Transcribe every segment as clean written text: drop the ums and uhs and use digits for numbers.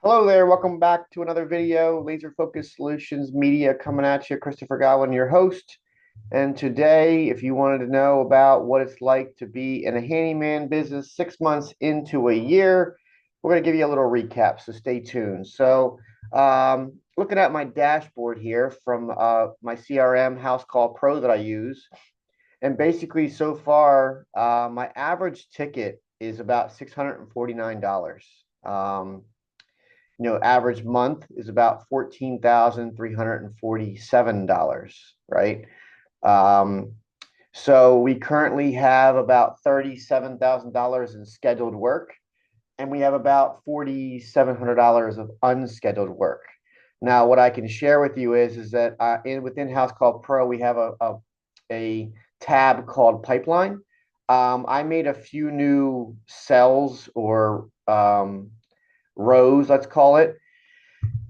Hello there, welcome back to another video. Laser Focus Solutions Media coming at you. Christopher Godwin, your host. And today, if you wanted to know about what it's like to be in a handyman business 6 months into a year, we're going to give you a little recap, so stay tuned. Looking at my dashboard here from my CRM House Call Pro that I use, and basically so far, my average ticket is about $649. Average month is about $14,347, right? Um, so we currently have about $37,000 in scheduled work, and we have about $4,700 of unscheduled work. Now, what I can share with you is that within House Call Pro, we have a tab called Pipeline. I made a few new cells or rows, let's call it.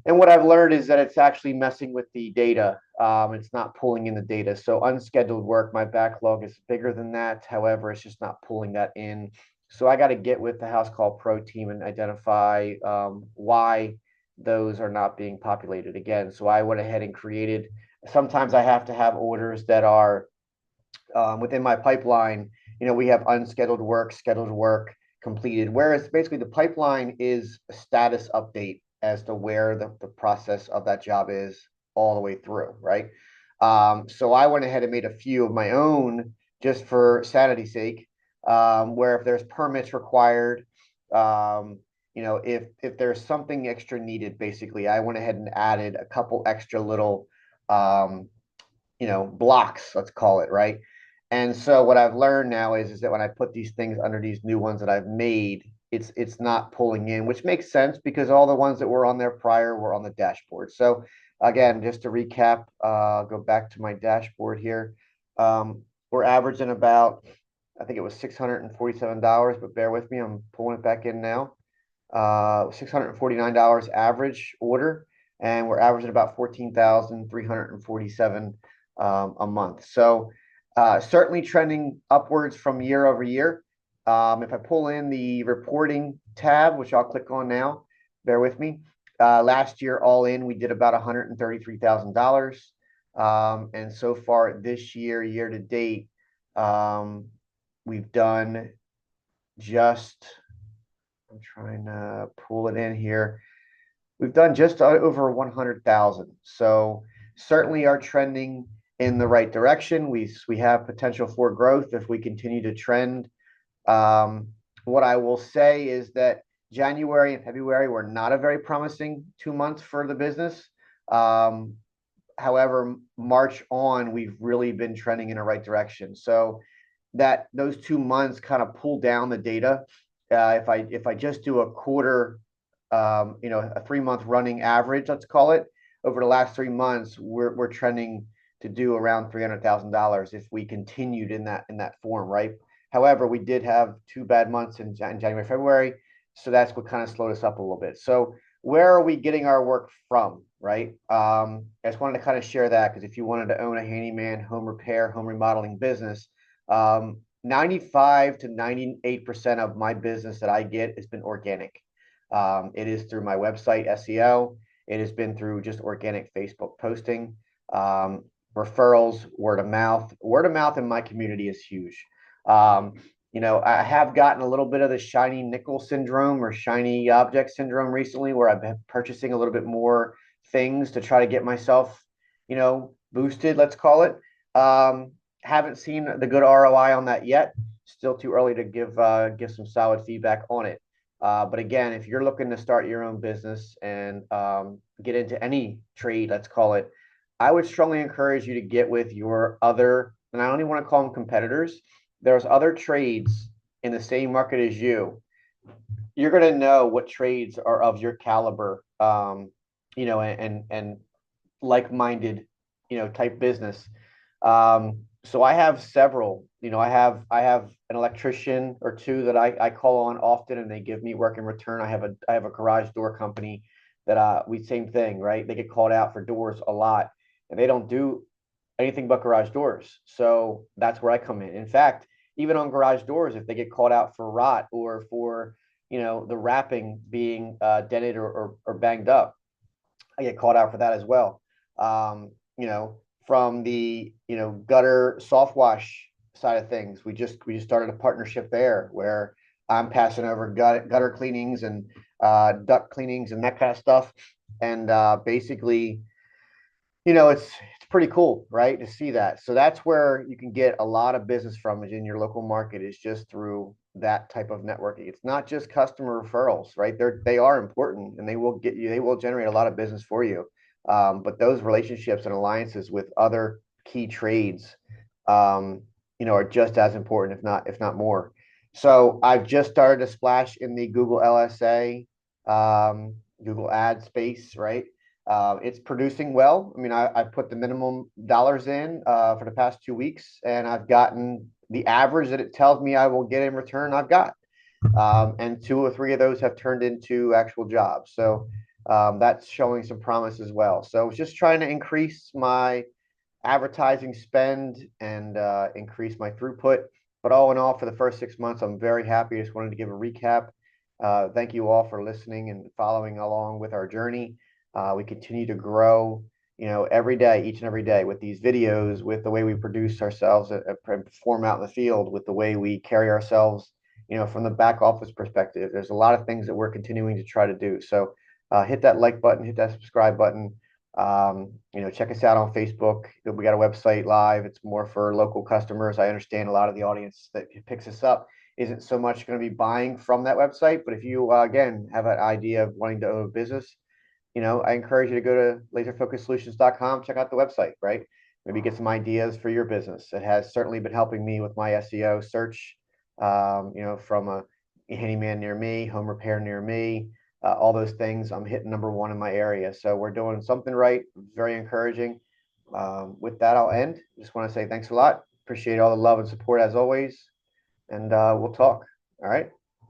And what I've learned is that it's actually messing with the data. It's not pulling in the data. So unscheduled work, my backlog is bigger than that. However, it's just not pulling that in. So I got to get with the House Call Pro team and identify why those are not being populated again. So I went ahead and created. Sometimes I have to have orders that are within my pipeline. We have unscheduled work, scheduled work, completed, whereas basically the pipeline is a status update as to where the process of that job is all the way through, right? So I went ahead and made a few of my own just for sanity's sake, where if there's permits required, if there's something extra needed, basically, I went ahead and added a couple extra little, blocks, let's call it, right? And so what I've learned now is that when I put these things under these new ones that I've made, it's not pulling in, which makes sense because all the ones that were on there prior were on the dashboard. So again, just to recap, go back to my dashboard here. We're averaging about, I think it was $647, but bear with me, I'm pulling it back in now. $649 average order, and we're averaging about 14,347 a month. So certainly trending upwards from year over year. If I pull in the reporting tab, which I'll click on now, bear with me. Last year, all in, we did about $133,000. And so far this year, year to date, we've done just, I'm trying to pull it in here. We've done just over 100,000. So certainly are trending in the right direction. We have potential for growth if we continue to trend. What I will say is that January and February were not a very promising 2 months for the business. However, March on, we've really been trending in the right direction. So that those 2 months kind of pull down the data. If I just do a quarter, a 3 month running average, let's call it, over the last 3 months, we're trending to do around $300,000 if we continued in that form, right? However, we did have two bad months in January, February, so that's what kind of slowed us up a little bit. So where are we getting our work from, right? I just wanted to kind of share that because if you wanted to own a handyman, home repair, home remodeling business, 95 to 98% of my business that I get has been organic. It is through my website SEO. It has been through just organic Facebook posting, referrals, word of mouth. Word of mouth in my community is huge. I have gotten a little bit of the shiny nickel syndrome or shiny object syndrome recently, where I've been purchasing a little bit more things to try to get myself, boosted, let's call it. Haven't seen the good ROI on that yet. Still too early to give some solid feedback on it. But again, if you're looking to start your own business and get into any trade, let's call it, I would strongly encourage you to get with your other, and I don't even want to call them competitors. There's other trades in the same market as you. You're going to know what trades are of your caliber, and like-minded, type business. So I have several. I have an electrician or two that I call on often, and they give me work in return. I have a garage door company that we same thing, right? They get called out for doors a lot, and they don't do anything but garage doors. So that's where I come in. In fact, even on garage doors, if they get called out for rot or for the wrapping being dented or banged up. I get called out for that as well. From the gutter soft wash side of things, we just started a partnership there where I'm passing over gutter cleanings and duct cleanings and that kind of stuff, and basically it's pretty cool, right, to see that. So that's where you can get a lot of business from is in your local market, is just through that type of networking. It's not just customer referrals, right? They are important, and they will generate a lot of business for you. But those relationships and alliances with other key trades, are just as important, if not more. So I've just started to splash in the Google LSA, Google ad space, right? It's producing well. I mean, I put the minimum dollars in for the past 2 weeks, and I've gotten the average that it tells me I will get in return. I've got, and two or three of those have turned into actual jobs. So that's showing some promise as well. So I was just trying to increase my advertising spend and increase my throughput. But all in all, for the first 6 months, I'm very happy. I just wanted to give a recap. Thank you all for listening and following along with our journey. We continue to grow, every day, each and every day, with these videos, with the way we produce ourselves and perform out in the field, with the way we carry ourselves, from the back office perspective. There's a lot of things that we're continuing to try to do. So hit that like button, hit that subscribe button. Check us out on Facebook. We got a website live. It's more for local customers. I understand a lot of the audience that picks us up isn't so much going to be buying from that website. But if you, again, have an idea of wanting to own a business, I encourage you to go to laserfocussolutions.com, check out the website, right? Maybe get some ideas for your business. It has certainly been helping me with my SEO search, from a handyman near me, home repair near me, all those things. I'm hitting number one in my area. So we're doing something right. Very encouraging. With that, I'll end. Just want to say thanks a lot. Appreciate all the love and support as always. And we'll talk. All right.